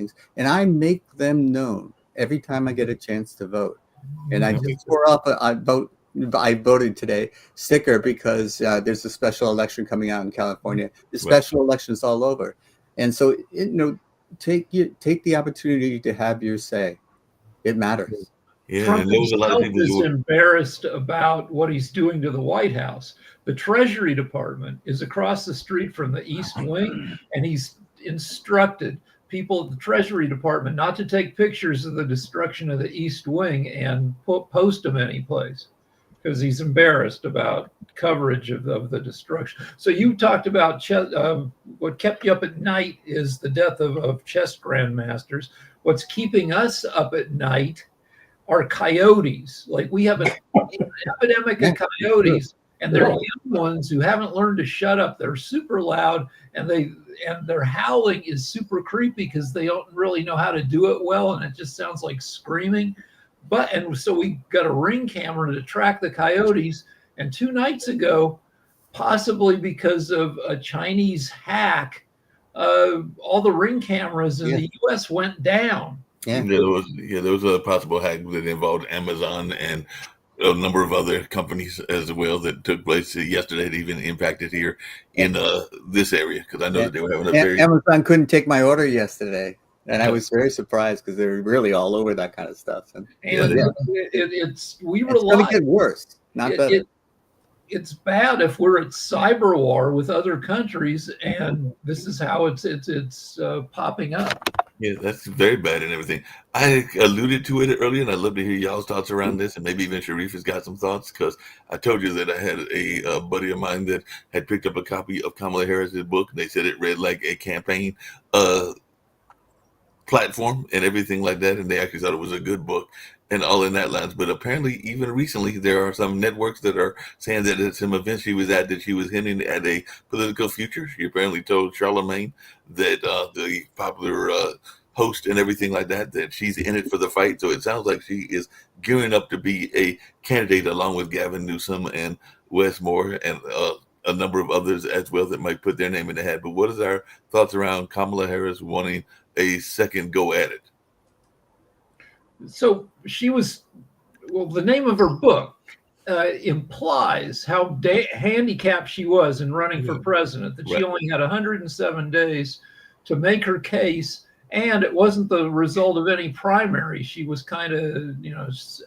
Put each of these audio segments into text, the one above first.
things, and I make them known every time I get a chance to vote. And I just tore up I voted today sticker because there's a special election coming out in California. The special elections all over, and so take the opportunity to have your say. It matters. Yeah, Trump and there was a lot of himself people is embarrassed about what he's doing to the White House. The Treasury Department is across the street from the East Wing, and he's instructed people at the Treasury Department not to take pictures of the destruction of the East Wing and post them anyplace because he's embarrassed about coverage of the destruction. So you talked about what kept you up at night is the death of chess grandmasters. What's keeping us up at night are coyotes. Like we have an epidemic of coyotes, and they're young ones who haven't learned to shut up. They're super loud, and their howling is super creepy because they don't really know how to do it well, and it just sounds like screaming. And so we got a Ring camera to track the coyotes. And 2 nights ago, possibly because of a Chinese hack, all the Ring cameras in the U.S. went down. Yeah, there was a possible hack that involved Amazon and a number of other companies as well that took place yesterday. That even impacted here in this area because I know that they were having Amazon couldn't take my order yesterday, and I was very surprised because they're really all over that kind of stuff. And it's going to get worse, not better. It's bad if we're at cyber war with other countries, and this is how it's popping up. Yeah, that's very bad and everything. I alluded to it earlier, and I'd love to hear y'all's thoughts around this, and maybe even Sharif has got some thoughts, because I told you that I had a buddy of mine that had picked up a copy of Kamala Harris's book, and they said it read like a campaign platform and everything like that, and they actually thought it was a good book and all in that lines. But apparently, even recently, there are some networks that are saying that at some event she was at, that she was hinting at a political future. She apparently told Charlemagne that the popular host and everything like that, that she's in it for the fight. So it sounds like she is gearing up to be a candidate along with Gavin Newsom and Wes Moore and a number of others as well that might put their name in the hat. But what is our thoughts around Kamala Harris wanting a second go at it? So the name of her book implies how handicapped she was in running for president, that she only had 107 days to make her case, and it wasn't the result of any primary. She was kind of,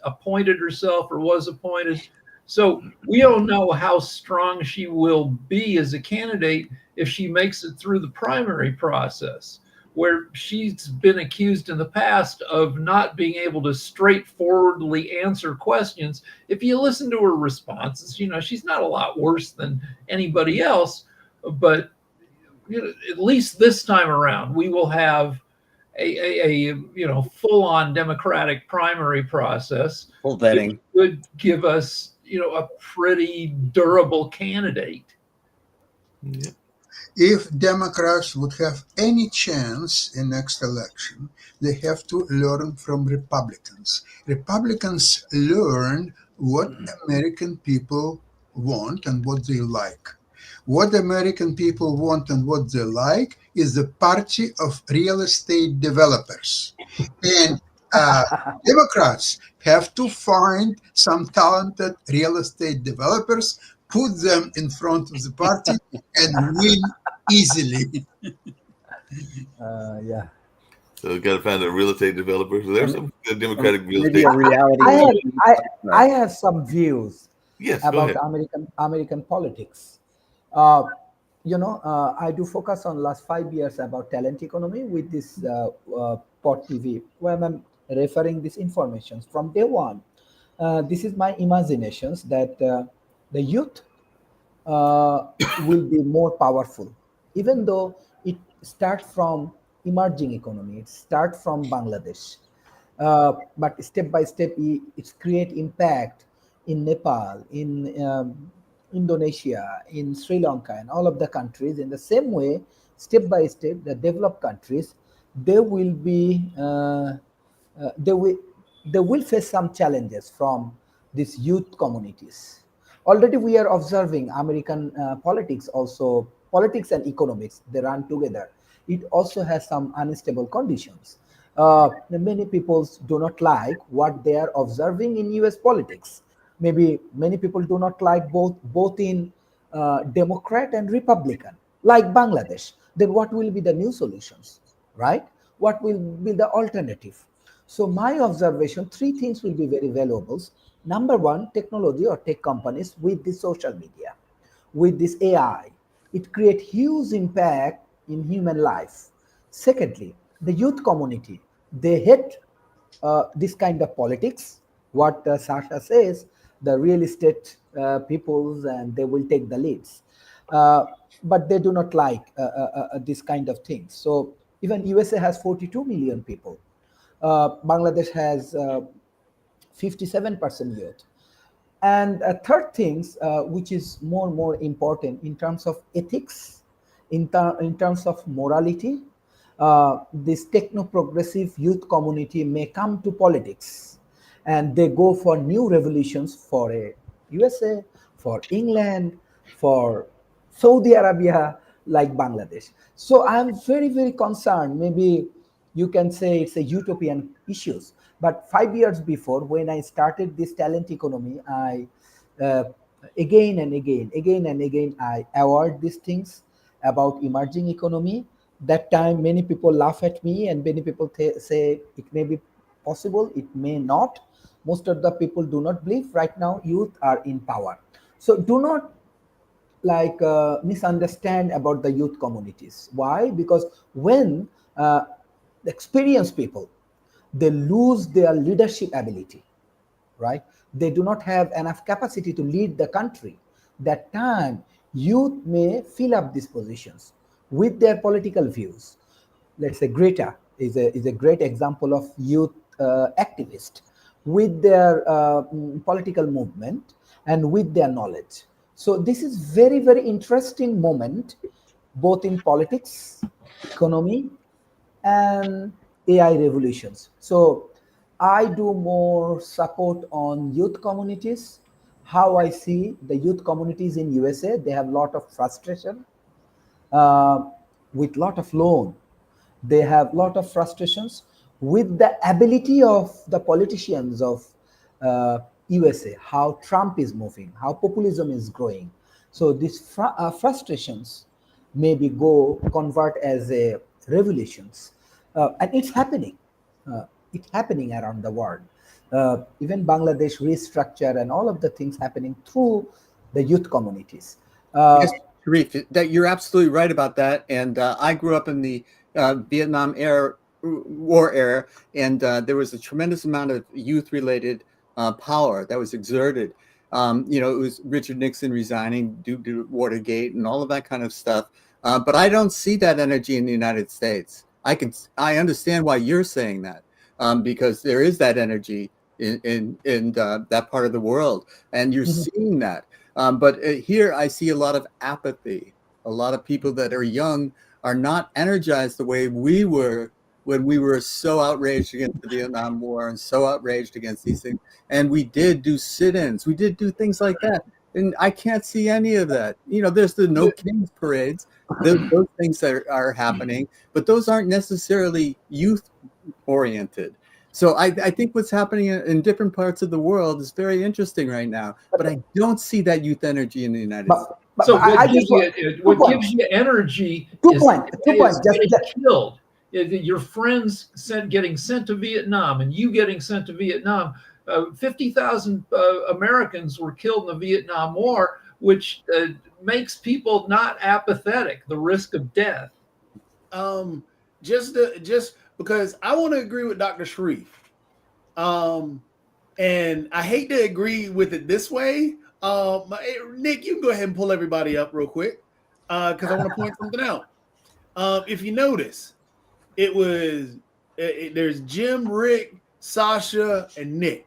appointed herself or was appointed. So we don't know how strong she will be as a candidate if she makes it through the primary process, where she's been accused in the past of not being able to straightforwardly answer questions. If you listen to her responses, she's not a lot worse than anybody else, but at least this time around, we will have a full-on Democratic primary process. Full vetting. Which would give us, a pretty durable candidate. Yeah. If Democrats would have any chance in next election, they have to learn from Republicans. Republicans learn what American people want and what they like. What American people want and what they like is the party of real estate developers. And Democrats have to find some talented real estate developers, put them in front of the party, and win easily. Yeah. So we got to find a real estate developer. So there's some good Democratic real Maybe estate. a reality. I have some views Yes, go about ahead. American politics. I do focus on last 5 years about talent economy with this Pod TV, where I'm referring this information from day one. This is my imaginations that the youth will be more powerful, even though it starts from emerging economy. It starts from Bangladesh, but step by step, it's create impact in Nepal, in Indonesia, in Sri Lanka, and all of the countries. In the same way, step by step, the developed countries, they will be they will face some challenges from these youth communities. Already we are observing American politics also, politics and economics, they run together. it also has some unstable conditions. Many people do not like what they are observing in US politics. Maybe many people do not like both in Democrat and Republican, like Bangladesh. Then what will be the new solutions, right? What will be the alternative? So my observation, three things will be very valuable. Number one, technology or tech companies with the social media, with this AI, it create huge impact in human life. Secondly, the youth community, they hate this kind of politics. What Sasha says, the real estate peoples, and they will take the leads. But they do not like this kind of things. So even USA has 42 million people. Bangladesh has 57% youth. And third things, which is more and more important in terms of ethics, in terms of morality, this techno-progressive youth community may come to politics and they go for new revolutions for a USA, for England, for Saudi Arabia, like Bangladesh. So I'm very, very concerned. Maybe you can say it's a utopian issues. But 5 years before, when I started this talent economy, I uh, again and again, I award these things about emerging economy. That time, many people laugh at me, and many people say it may be possible, it may not. Most of the people do not believe. Right now, youth are in power. So do not misunderstand about the youth communities. Why? Because when experienced people, they lose their leadership ability, right? They do not have enough capacity to lead the country. That time, youth may fill up these positions with their political views. Let's say Greta is a great example of youth activist with their political movement and with their knowledge. So this is very, very interesting moment, both in politics, economy, and AI revolutions. So I do more support on youth communities. How I see the youth communities in USA, they have a lot of frustration uh, with lot of loan. They have lot of frustrations with the ability of the politicians of USA, how Trump is moving, how populism is growing. So these frustrations maybe go convert as a revolutions, and it's happening. It's happening around the world. Even Bangladesh restructure and all of the things happening through the youth communities. Yes, Sharif, that you're absolutely right about that. And I grew up in the Vietnam War era, and there was a tremendous amount of youth-related power that was exerted. It was Richard Nixon resigning due to Watergate and all of that kind of stuff. But I don't see that energy in the United States. I understand why you're saying that, because there is that energy in that part of the world, and you're seeing that. But here I see a lot of apathy. A lot of people that are young are not energized the way we were when we were so outraged against the Vietnam War and so outraged against these things. And we did do sit-ins. We did do things like that. And I can't see any of that. There's the No Kings parades. Those things are happening, but those aren't necessarily youth-oriented. So I think what's happening in different parts of the world is very interesting right now, but I don't see that youth energy in the United States. So what gives you energy is getting killed. Your friends getting sent to Vietnam and you getting sent to Vietnam. 50,000 Americans were killed in the Vietnam War, which makes people not apathetic, the risk of death. Just because I want to agree with Dr. Sharif. And I hate to agree with it this way. Nick, you can go ahead and pull everybody up real quick because I want to point something out. If you notice, there's Jim, Rick, Sasha, and Nick.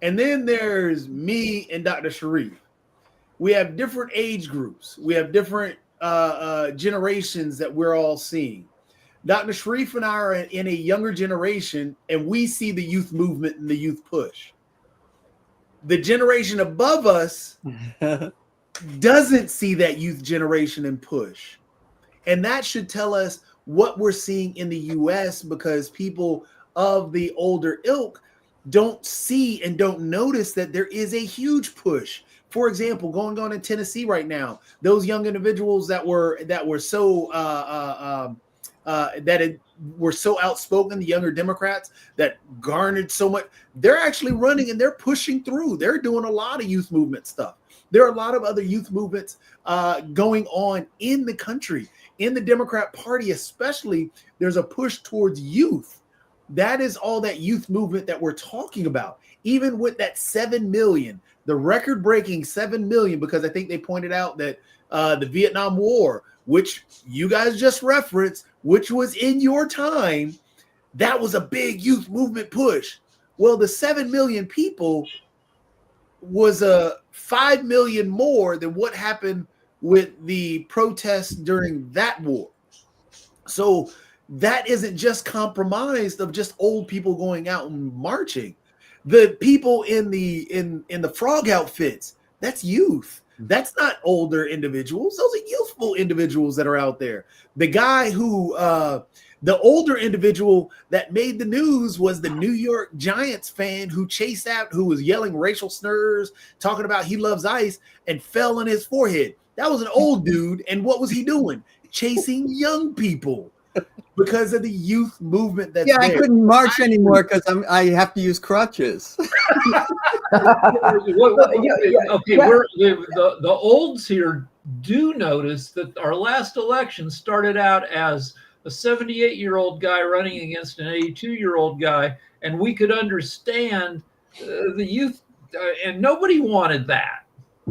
And then there's me and Dr. Sharif. We have different age groups. We have different generations that we're all seeing. Dr. Sharif and I are in a younger generation, and we see the youth movement and the youth push. The generation above us doesn't see that youth generation and push. And that should tell us what we're seeing in the US, because people of the older ilk don't see and don't notice that there is a huge push. For example, going on in Tennessee right now, those young individuals that were so were so outspoken, the younger Democrats that garnered so much, they're actually running and they're pushing through. They're doing a lot of youth movement stuff. There are a lot of other youth movements going on in the country. In the Democrat Party especially, there's a push towards youth. That is all that youth movement that we're talking about. Even with that 7 million, the record-breaking 7 million, because I think they pointed out that the Vietnam War, which you guys just referenced, which was in your time, that was a big youth movement push. Well, the 7 million people was 5 million more than what happened with the protests during that war. So that isn't just compromised of just old people going out and marching. The people in the frog outfits, that's youth. That's not older individuals. Those are youthful individuals that are out there. The guy who the older individual that made the news was the New York Giants fan who chased out, who was yelling racial slurs, talking about he loves ice, and fell on his forehead. That was an old dude. And what was he doing? Chasing young people because of the youth movement that's Yeah, I there. couldn't march anymore because I have to use crutches. Okay, we're the olds here do notice that our last election started out as a 78-year-old guy running against an 82-year-old guy, and we could understand the youth, and nobody wanted that.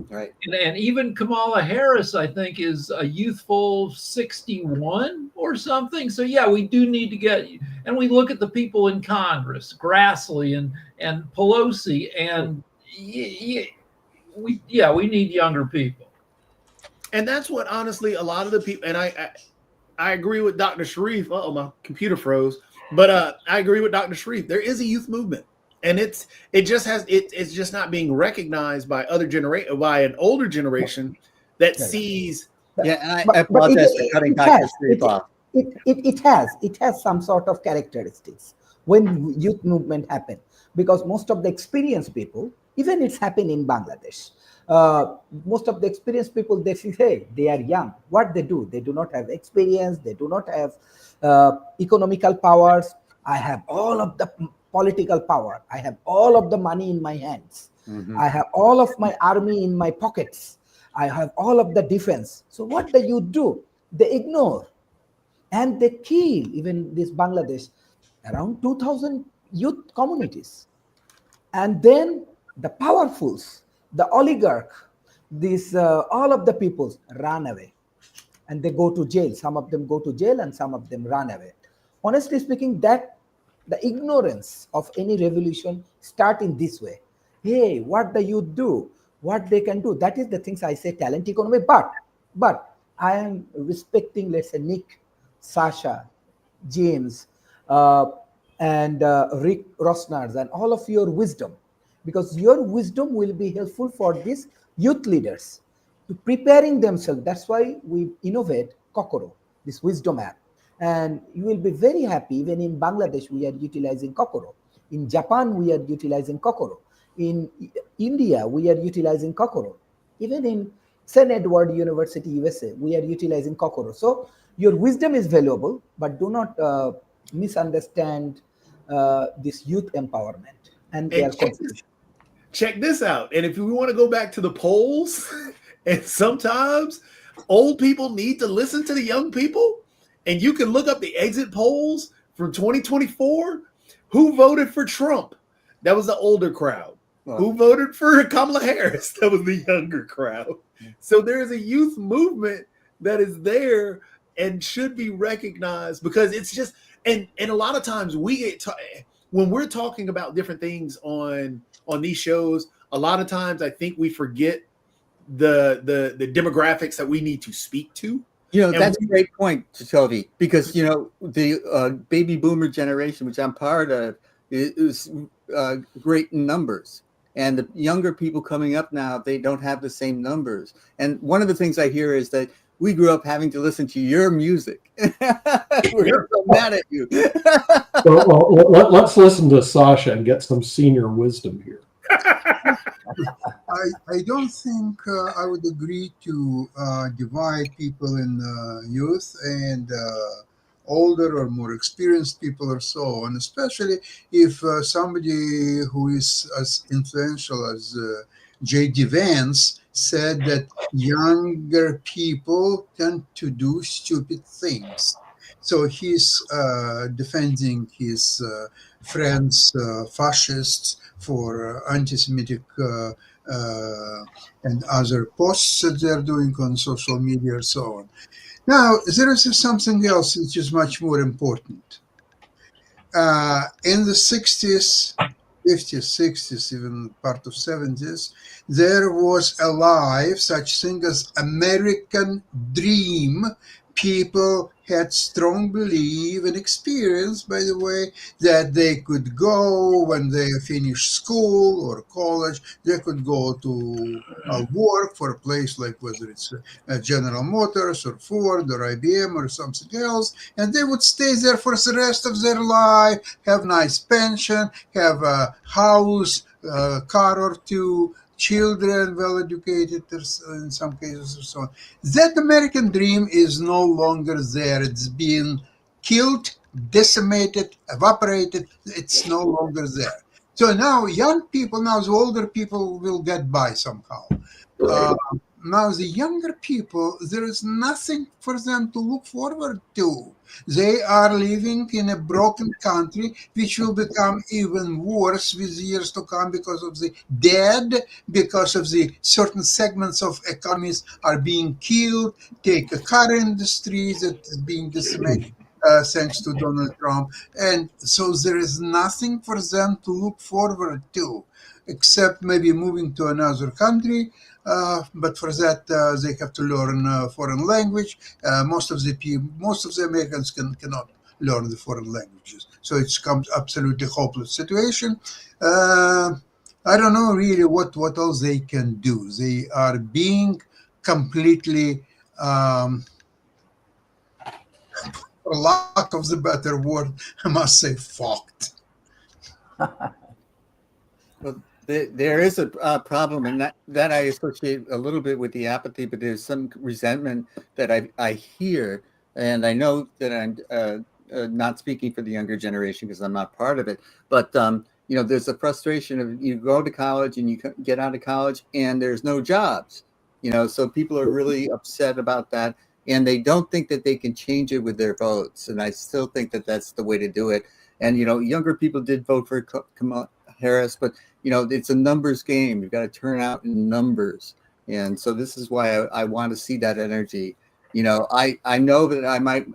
Right. And even Kamala Harris, I think, is a youthful 61 or something. So yeah, we do need to get, and we look at the people in Congress, Grassley and Pelosi, and we need younger people. And that's what, honestly, a lot of the people, and I agree with Dr. Sharif. Oh, my computer froze. But I agree with Dr. Sharif. There is a youth movement, and it's just not being recognized by by an older generation that sees. Yeah, and I apologize for cutting Dr. Sharif off. It has some sort of characteristics when youth movement happen, because most of the experienced people, even it's happened in Bangladesh. Most of the experienced people, they say, hey, they are young. What they do not have experience. They do not have economical powers. I have all of the political power. I have all of the money in my hands. Mm-hmm. I have all of my army in my pockets. I have all of the defense. So what the youth do? They ignore. And they kill, even this Bangladesh, around 2,000 youth communities. And then the powerfuls, the oligarch, all of the peoples run away. And they go to jail. Some of them go to jail and some of them run away. Honestly speaking, that the ignorance of any revolution start in this way. Hey, what the youth do, what they can do. That is the things I say, talent economy. But I am respecting, let's say, Nick, Sasha, James, and Rick Rosnars, and all of your wisdom, because your wisdom will be helpful for these youth leaders to preparing themselves. That's why we innovate Kokoro, this wisdom app. And you will be very happy. Even in Bangladesh, we are utilizing Kokoro. In Japan, we are utilizing Kokoro. In India, we are utilizing Kokoro. Even in St. Edward University, USA, we are utilizing Kokoro. So your wisdom is valuable, but do not misunderstand this youth empowerment and their contribution. Check this out. And if we want to go back to the polls, and sometimes old people need to listen to the young people, and you can look up the exit polls from 2024. Who voted for Trump? That was the older crowd. Wow. Who voted for Kamala Harris? That was the younger crowd. So there is a youth movement that is there and should be recognized, because it's just, and a lot of times we get when we're talking about different things on these shows, a lot of times I think we forget the demographics that we need to speak to. You know, that's a great point, Toby, because, you know, the baby boomer generation, which I'm part of, is great in numbers. And the younger people coming up now, they don't have the same numbers. And one of the things I hear is that we grew up having to listen to your music. We're so mad at you. Let's listen to Sasha and get some senior wisdom here. I don't think I would agree to divide people in youth and older or more experienced people or so on, especially if somebody who is as influential as J.D. Vance said that younger people tend to do stupid things. So he's defending his friends, fascists, for anti-Semitic and other posts that they're doing on social media and so on. Now, there is something else which is much more important. In the 60s, 50s, 60s, even part of 70s, there was alive such thing as American dream. People had strong belief and experience, by the way, that they could go when they finish school or college, they could go to work for a place like whether it's General Motors or Ford or IBM or something else, and they would stay there for the rest of their life, have nice pension, have a house, a car or two, children well educated in some cases or so on. That American dream is no longer there. It's been killed, decimated, evaporated. It's no longer there. So now young people, now the older people will get by somehow. Now the younger people, there is nothing for them to look forward to. They are living in a broken country, which will become even worse with years to come because of the dead, because of the certain segments of economies are being killed. Take a car industry that is being decimated thanks to Donald Trump. And so there is nothing for them to look forward to, except maybe moving to another country. But for that, they have to learn foreign language. Most of the Americans cannot learn the foreign languages, so it becomes absolutely hopeless situation. I don't know really what else they can do. They are being completely, for lack of the better word, I must say, fucked. Well, there is a problem, and that I associate a little bit with the apathy, but there's some resentment that I hear, and I know that I'm not speaking for the younger generation because I'm not part of it, but there's a frustration of you go to college and you get out of college and there's no jobs, so people are really upset about that, and they don't think that they can change it with their votes, and I still think that that's the way to do it. And younger people did vote for Kamala Harris, but it's a numbers game. You've got to turn out in numbers. And so this is why I want to see that energy. I know that I might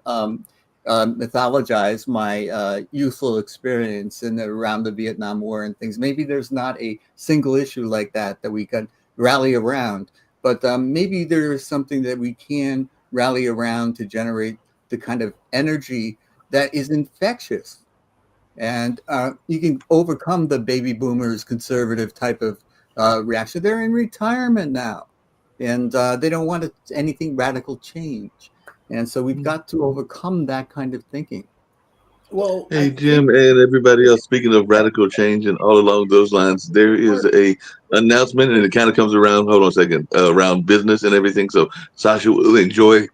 mythologize my youthful experience around the Vietnam War and things. Maybe there's not a single issue like that we can rally around, but maybe there is something that we can rally around to generate the kind of energy that is infectious. And you can overcome the baby boomers conservative type of reaction. They're in retirement now, and they don't want anything radical change. And so we've got to overcome that kind of thinking. Well, Hey, Jim, and everybody else. Speaking of radical change and all along those lines, there is a announcement, and it kind of comes around. Hold on a second, around business and everything. So Sasha will enjoy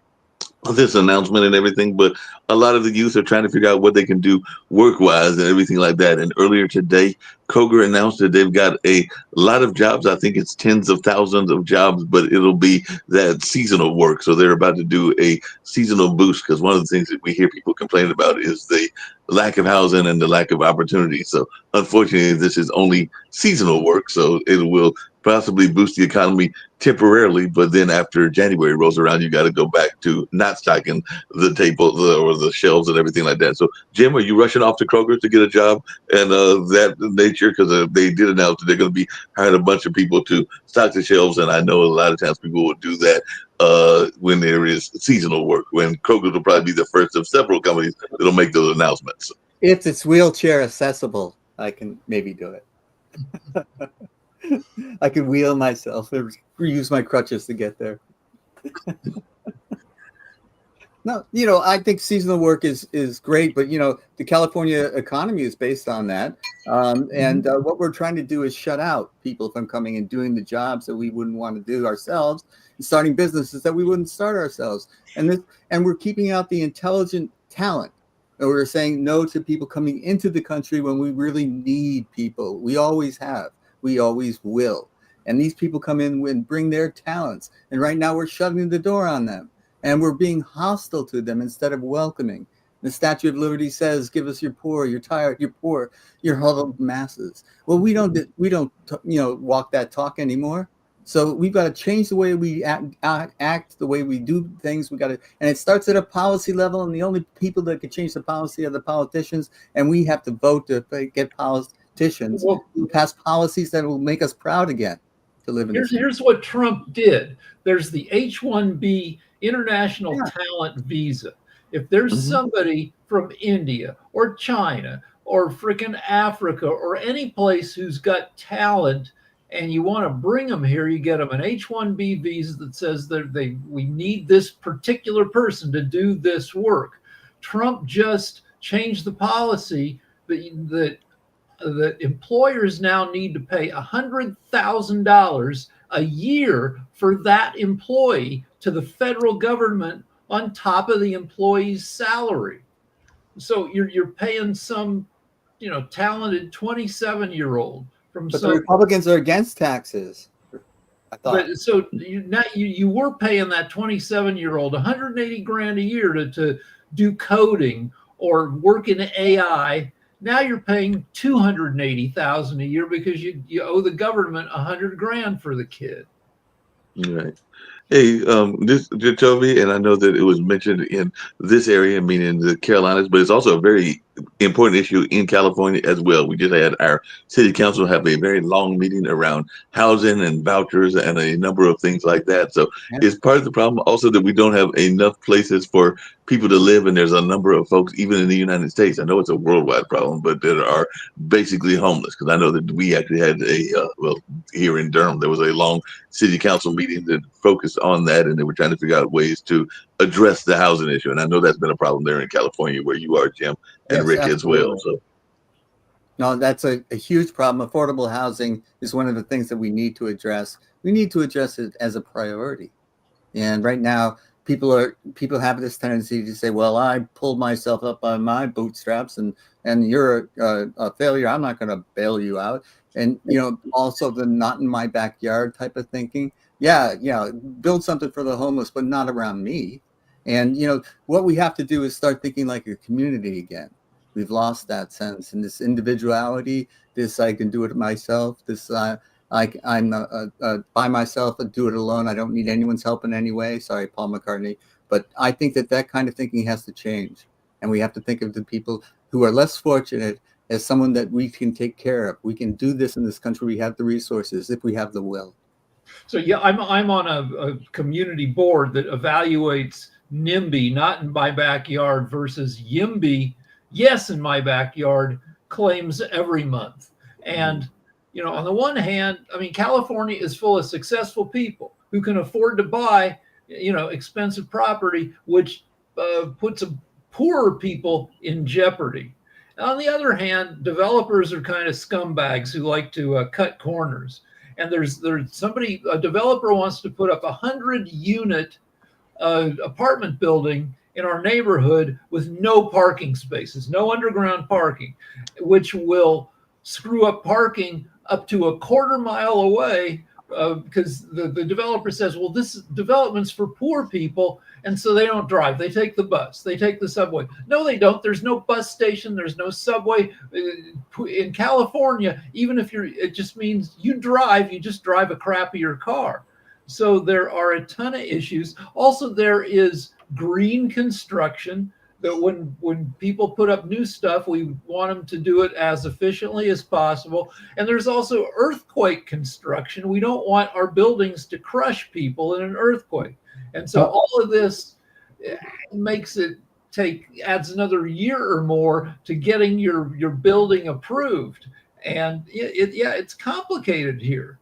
this announcement and everything, but a lot of the youth are trying to figure out what they can do work-wise and everything like that. And earlier today, Kroger announced that they've got a lot of jobs. I think it's tens of thousands of jobs, but it'll be that seasonal work. So they're about to do a seasonal boost, because one of the things that we hear people complain about is the lack of housing and the lack of opportunity. So unfortunately, this is only seasonal work, so it will possibly boost the economy temporarily, but then after January rolls around, you got to go back to not stocking the table or the shelves and everything like that. So, Jim, are you rushing off to Kroger to get a job and that nature? Because they did announce that they're going to be hiring a bunch of people to stock the shelves, and I know a lot of times people will do that when there is seasonal work. When Kroger will probably be the first of several companies that'll make those announcements. If it's wheelchair accessible, I can maybe do it. I could wheel myself or use my crutches to get there. No, I think seasonal work is great, but the California economy is based on that. And what we're trying to do is shut out people from coming and doing the jobs that we wouldn't want to do ourselves, and starting businesses that we wouldn't start ourselves. And we're keeping out the intelligent talent. And we're saying no to people coming into the country when we really need people. We always have. We always will. And these people come in and bring their talents. And right now we're shutting the door on them. And we're being hostile to them instead of welcoming. The Statue of Liberty says, "Give us your poor, your tired, your poor, your huddled masses." Well, we don't walk that talk anymore. So we've got to change the way we act, the way we do things. And it starts at a policy level. And the only people that can change the policy are the politicians. And we have to vote to get politicians who pass policies that will make us proud again to live in. Here's what Trump did. There's the H-1B international talent visa. If there's somebody from India or China or frickin' Africa or any place who's got talent and you want to bring them here, you get them an H-1B visa that says that we need this particular person to do this work. Trump just changed the policy that employers now need to pay $100,000 a year for that employee to the federal government on top of the employee's salary. So you're paying some, talented 27-year-old from but some. The Republicans are against taxes. I thought. But so you were paying that 27-year-old 180 grand a year to do coding or work in AI. Now you're paying 280,000 a year because you owe the government 100 grand for the kid. Right. Hey, this Jacoby, and I know that it was mentioned in this area, meaning the Carolinas, but it's also a very important issue in California as well. We just had our city council have a very long meeting around housing and vouchers and a number of things like that. So it's part of the problem also that we don't have enough places for people to live, and there's a number of folks, even in the United States. I know it's a worldwide problem, but that are basically homeless. Because I know that we actually had here in Durham, there was a long city council meeting that focused on that, and they were trying to figure out ways to address the housing issue. And I know that's been a problem there in California where you are, Jim, and Rick absolutely. as well. So. No, that's a huge problem. Affordable housing is one of the things that we need to address. We need to address it as a priority. And right now, people have this tendency to say, "Well, I pulled myself up on my bootstraps, and you're a failure. I'm not going to bail you out." And also the "not in my backyard" type of thinking. Yeah, build something for the homeless, but not around me. And what we have to do is start thinking like a community again. We've lost that sense, and this individuality, this I can do it myself, this I'm by myself and do it alone. I don't need anyone's help in any way. Sorry, Paul McCartney. But I think that kind of thinking has to change. And we have to think of the people who are less fortunate as someone that we can take care of. We can do this in this country. We have the resources if we have the will. So I'm on a community board that evaluates NIMBY, not in my backyard, versus YIMBY, yes in my backyard, claims every month. And on the one hand, California is full of successful people who can afford to buy, expensive property, which puts poorer people in jeopardy. And on the other hand, developers are kind of scumbags who like to cut corners. And there's a developer wants to put up 100-unit apartment building in our neighborhood with no parking spaces, no underground parking, which will screw up parking up to a quarter mile away because the developer says, well, this development's for poor people, and so they don't drive. They take the bus. They take the subway. No, they don't. There's no bus station. There's no subway. In California, even if it just means you just drive a crappier car. So there are a ton of issues. Also, there is green construction that when people put up new stuff, we want them to do it as efficiently as possible. And there's also earthquake construction. We don't want our buildings to crush people in an earthquake. And so all of this adds another year or more to getting your building approved. And it's complicated here.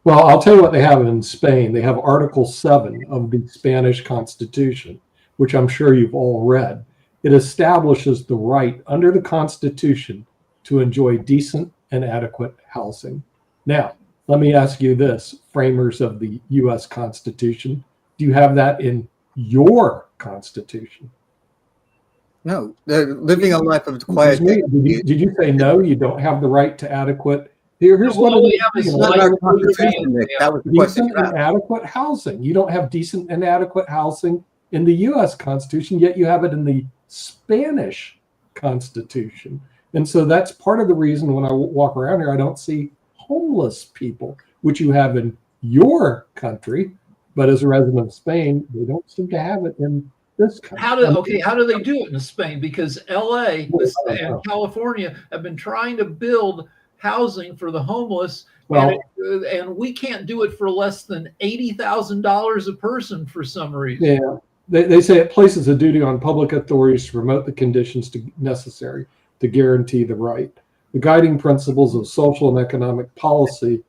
Well, I'll tell you what they have in Spain. They have Article 7 of the Spanish Constitution, which I'm sure you've all read. It establishes the right under the Constitution to enjoy decent and adequate housing. Now, let me ask you this, framers of the U.S. Constitution, do you have that in your Constitution? No, they're living a life of quiet. Did you say no? You don't have the right to adequate. Here's Well, what we have is Not in our Constitution, Nick. That was the question. decent and adequate housing. You don't have decent and adequate housing in the U.S. Constitution, yet you have it in the Spanish Constitution. And so that's part of the reason when I walk around here, I don't see homeless people, which you have in your country, but as a resident of Spain, they don't seem to have it in this country. How do they do it in Spain? Because LA and California have been trying to build housing for the homeless, and we can't do it for less than $80,000 a person for some reason. Yeah, they say it places a duty on public authorities to promote the conditions necessary to guarantee the right. The guiding principles of social and economic policy,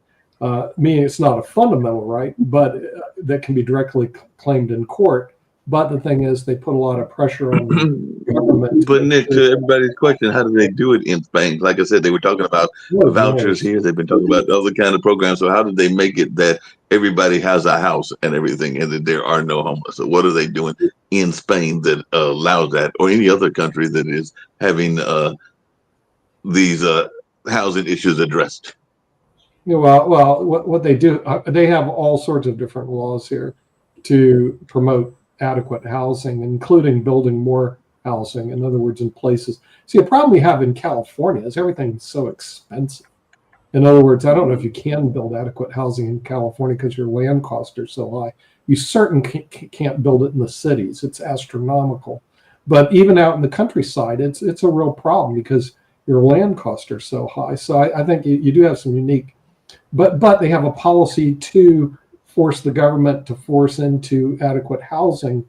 meaning it's not a fundamental right, but that can be directly claimed in court. But the thing is, they put a lot of pressure on the government. But Nick, to everybody's question, how do they do it in Spain? Like I said, they were talking about vouchers here. They've been talking about other kind of programs. So how did they make it that everybody has a house and everything, and that there are no homeless? So what are they doing in Spain that allows that, or any other country that is having these housing issues addressed? Well, what they do, they have all sorts of different laws here to promote adequate housing, including building more housing. In other words, in places. See, a problem we have in California is everything's so expensive. In other words, I don't know if you can build adequate housing in California because your land costs are so high. You certainly can't build it in the cities. It's astronomical. But even out in the countryside, it's a real problem because your land costs are so high. So I think you do have some unique, but they have a policy to force the government to force into adequate housing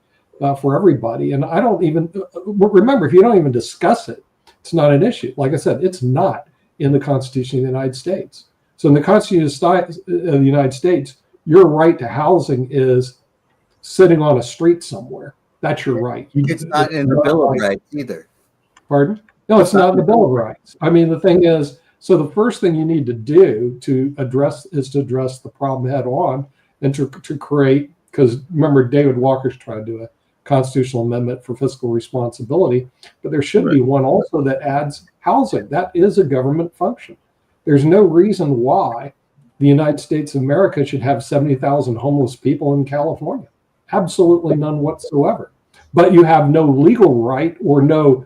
for everybody. And I don't even remember, if you don't even discuss it, it's not an issue. Like I said, it's not in the Constitution of the United States. So in the Constitution of the United States, your right to housing is sitting on a street somewhere. That's your right. It's not in the Bill of Rights either. Pardon? No, it's not in the Bill of Rights. I mean, the thing is, so the first thing you need to do to address the problem head on, and to create, because remember, David Walker's trying to do a constitutional amendment for fiscal responsibility, but there should be one also that adds housing. That is a government function. There's no reason why the United States of America should have 70,000 homeless people in California. Absolutely none whatsoever. But you have no legal right or no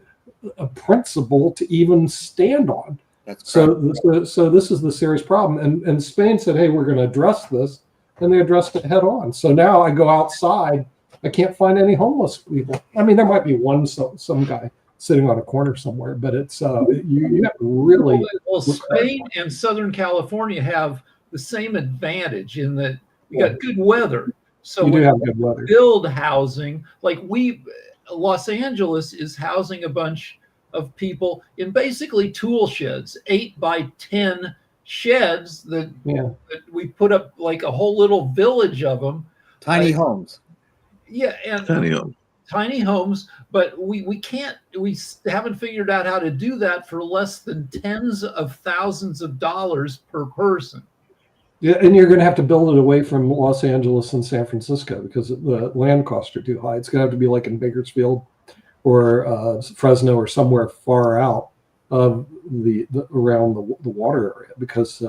principle to even stand on. So this is the serious problem. And Spain said, hey, we're going to address this. And they addressed it head on. So now I go outside, I can't find any homeless people. I mean, there might be one, some guy sitting on a corner somewhere, but it's you have to really. Well, Spain and Southern California have the same advantage in that we got good weather. So you do have good weather. Build housing like Los Angeles is housing a bunch of people in basically tool sheds, 8 by 10 sheds that we put up like a whole little village of them. Tiny homes. Yeah, and tiny homes, but we haven't figured out how to do that for less than tens of thousands of dollars per person. Yeah, and you're going to have to build it away from Los Angeles and San Francisco because the land costs are too high. It's going to have to be like in Bakersfield or Fresno or somewhere far out of around the water area, because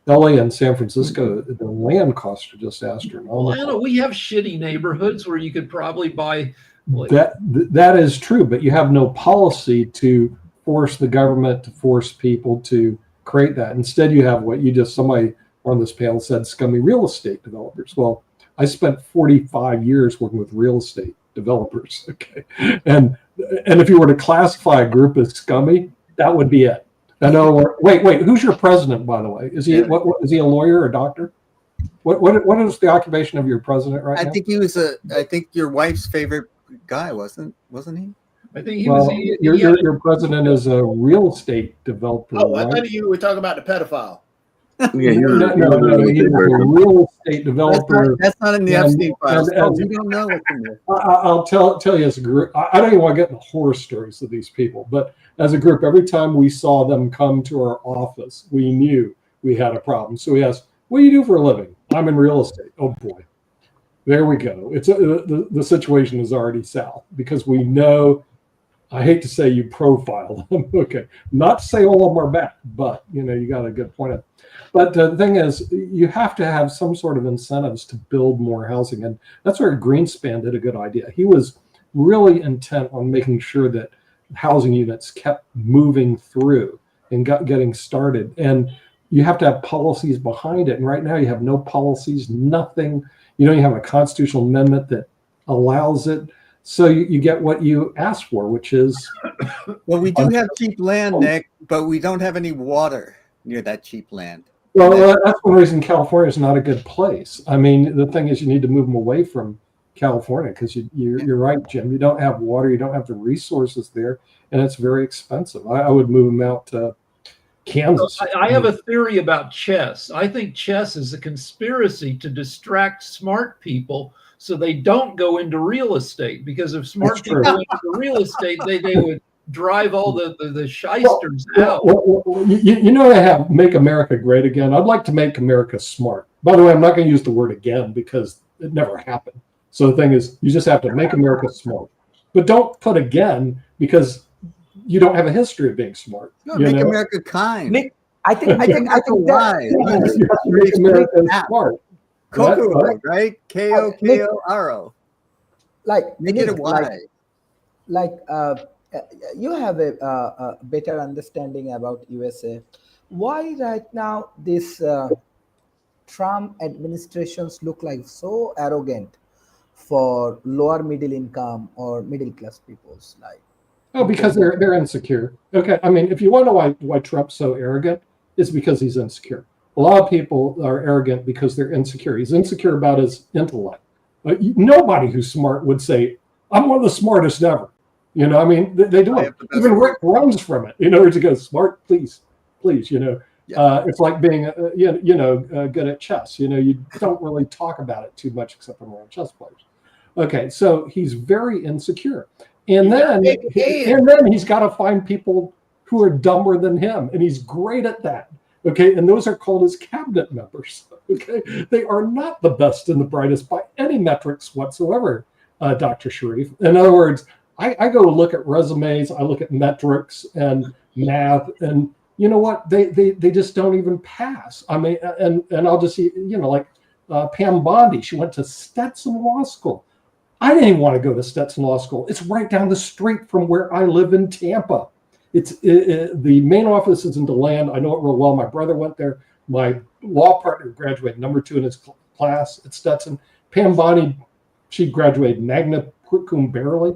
LA and San Francisco, the land costs are just astronomical. Well, we have shitty neighborhoods where you could probably buy. That is true, but you have no policy to force the government to force people to create that. Instead, you have what somebody on this panel said, scummy real estate developers. Well, I spent 45 years working with real estate developers. Okay, and if you were to classify a group as scummy, that would be it. Wait, who's your president, by the way? Is he is he a lawyer or a doctor? What is the occupation of your president right now? I think he was I think your wife's favorite guy, wasn't he? I think he was. Your president is a real estate developer. Oh, I thought you were talking about the pedophile. Yeah, he was, No, he was a real he estate was a person. real estate developer. That's not in the And- Epstein files. and- Oh, and- we don't know what's in there. I'll tell you as a group, I don't even want to get into horror stories of these people, but as a group, every time we saw them come to our office, we knew we had a problem. So we asked, "What do you do for a living?" "I'm in real estate." "Oh boy, there we go." It's the situation is already south because we know. I hate to say you profile them. Okay, not to say all of them are bad, but you got a good point. But the thing is, you have to have some sort of incentives to build more housing, and that's where Greenspan did a good idea. He was really intent on making sure that housing units kept moving through and getting started. And you have to have policies behind it. And right now, you have no policies, nothing. You have a constitutional amendment that allows it. So you get what you asked for, which is Well, we do have cheap land, Nick, but we don't have any water near that cheap land. well, that's one reason California is not a good place. I mean, the thing is, you need to move them away from California because you're right, Jim. You don't have water, you don't have the resources there, and it's very expensive. I would move them out to Kansas. I have a theory about chess. I think chess is a conspiracy to distract smart people so they don't go into real estate. Because if smart That's people true. go into real estate, they would drive all the shysters out. I have Make America Great Again. I'd like to make America smart. By the way, I'm not going to use the word again because it never happened. So the thing is, you just have to make America smart. But don't put again because you don't have a history of being smart. No, make America kind. Nick, I think that, wise. You have to make America smart. Kokoro, right? Kokoro. like Make it a Nick, wise. you have a better understanding about USA. Why right now this Trump administrations look like so arrogant for lower middle income or middle class peoples? Oh, because they're insecure. Okay, I mean, if you want to know why Trump's so arrogant, it's because he's insecure. A lot of people are arrogant because they're insecure. He's insecure about his intellect. Nobody who's smart would say, "I'm one of the smartest ever." I mean, they do it. Even Rick runs from it. In order to go, "Smart, please." It's like being, good at chess. You don't really talk about it too much except when we're on chess players. Okay, so he's very insecure. And then he's got to find people who are dumber than him, and he's great at that. Okay, and those are called his cabinet members. Okay, they are not the best and the brightest by any metrics whatsoever, Dr. Sharif. In other words, I go look at resumes, I look at metrics and math, and you know what? They just don't even pass. I mean, and I'll just see, like Pam Bondi, she went to Stetson Law School. I didn't even want to go to Stetson Law School. It's right down the street from where I live in Tampa. The main office is in DeLand. I know it real well. My brother went there. My law partner graduated number 2 in his class at Stetson. Pam Bondi, she graduated magna cum barely.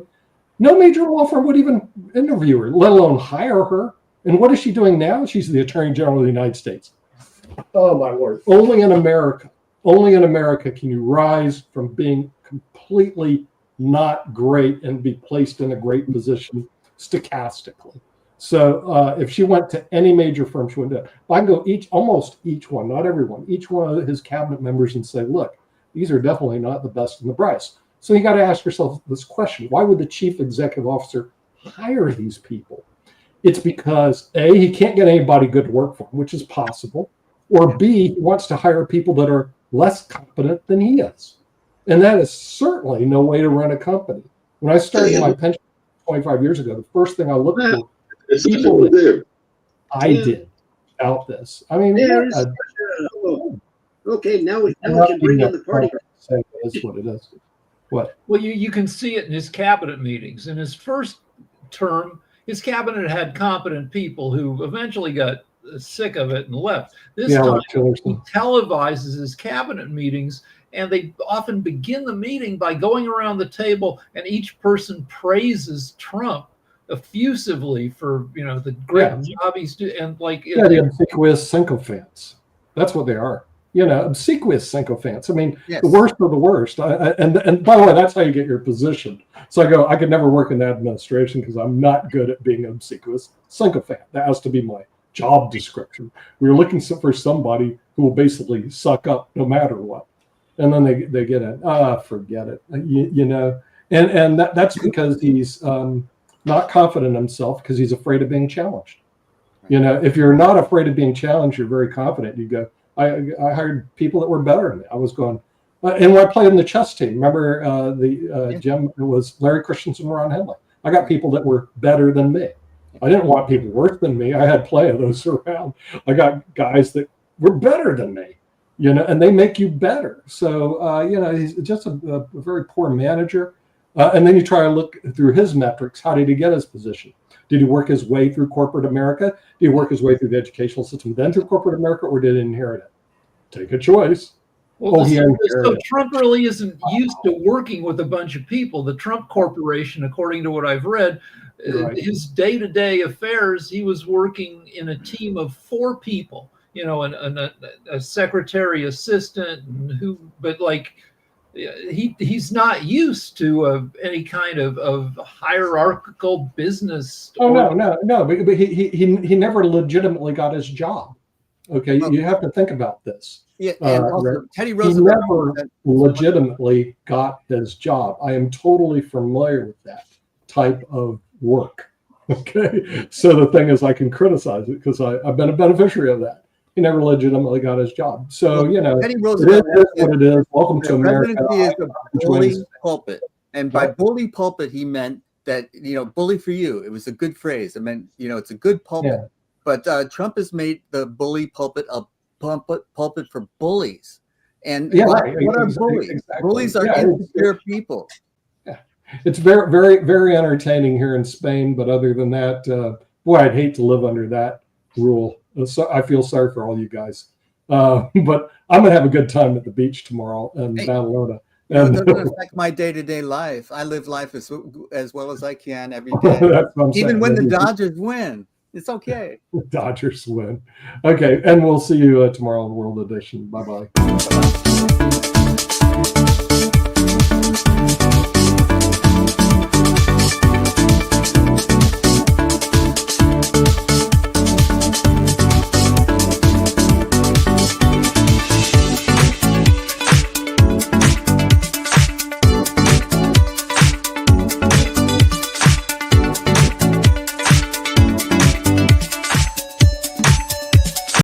No major law firm would even interview her, let alone hire her. And what is she doing now? She's the Attorney General of the United States. Oh my Lord! Only in America can you rise from being completely not great and be placed in a great position stochastically. So if she went to any major firm, she wouldn't do it. I can go almost each one, not everyone, each one of his cabinet members and say, look, these are definitely not the best and the brightest. So you got to ask yourself this question: why would the chief executive officer hire these people? It's because A, he can't get anybody good to work for him, which is possible, or B, he wants to hire people that are less competent than he is. And that is certainly no way to run a company. When I started my pension 25 years ago, the first thing I looked for people that I did out this. I mean, okay, now we can bring in the party. Say it is what it is. What? Well, you can see it in his cabinet meetings. In his first term, his cabinet had competent people who eventually got sick of it and left. This time, he televises his cabinet meetings, and they often begin the meeting by going around the table, and each person praises Trump effusively for the great job he's doing. And the obsequious sycophants. That's what they are. Obsequious sycophants. I mean, yes. The worst of the worst. And by the way, that's how you get your position. So I could never work in the administration because I'm not good at being obsequious sycophant. That has to be my job description. We were looking for somebody who will basically suck up no matter what. And then they get in, forget it, you know. And that's because he's not confident in himself because he's afraid of being challenged. You know, if you're not afraid of being challenged, you're very confident. You go, I hired people that were better than me. I was going, and when I played in the chess team, remember Jim, it was Larry Christensen, Ron Henley. I got people that were better than me. I didn't want people worse than me. I had plenty of those around. I got guys that were better than me, you know, and they make you better. So, you know, he's just a very poor manager. And then you try to look through his metrics. How did he get his position? Did he work his way through corporate America? Did he work his way through the educational system, then through corporate America, or did he inherit it? Take a choice. Well, he so Trump really isn't used to working with a bunch of people. The Trump Corporation, according to what I've read, Right. his day-to-day affairs, he was working in a team of 4 people, you know, and a secretary assistant, but like he's not used to any kind of hierarchical business. Oh no! But he never legitimately got his job. Okay, you have to think about this. Yeah, and also Right. Teddy He Roosevelt. never legitimately got his job. I am totally familiar with that type of work. Okay, so the thing is, I can criticize it because I've been a beneficiary of that. He never legitimately got his job. So, you know, Teddy it Roosevelt is what it is. Welcome to the America. presidency is a bully pulpit, and by Yeah. bully pulpit he meant that, you know, bully for you. It was a good phrase. It meant, you know, it's a good pulpit. Yeah. But Trump has made the bully pulpit a pulpit for bullies. And Yeah, what, right. what are Exactly. bullies? Exactly. Bullies are Yeah, insecure people. It's very, very, very entertaining here in Spain. But other than that, boy, I'd hate to live under that rule. So I feel sorry for all you guys. But I'm going to have a good time at the beach tomorrow in Hey, Badalona. You know, it And doesn't affect my day-to-day life. I live life as well as I can every day. that's what I'm saying. Even when the Dodgers win, it's okay. Dodgers win. Okay. And we'll see you tomorrow on World Edition. Bye-bye.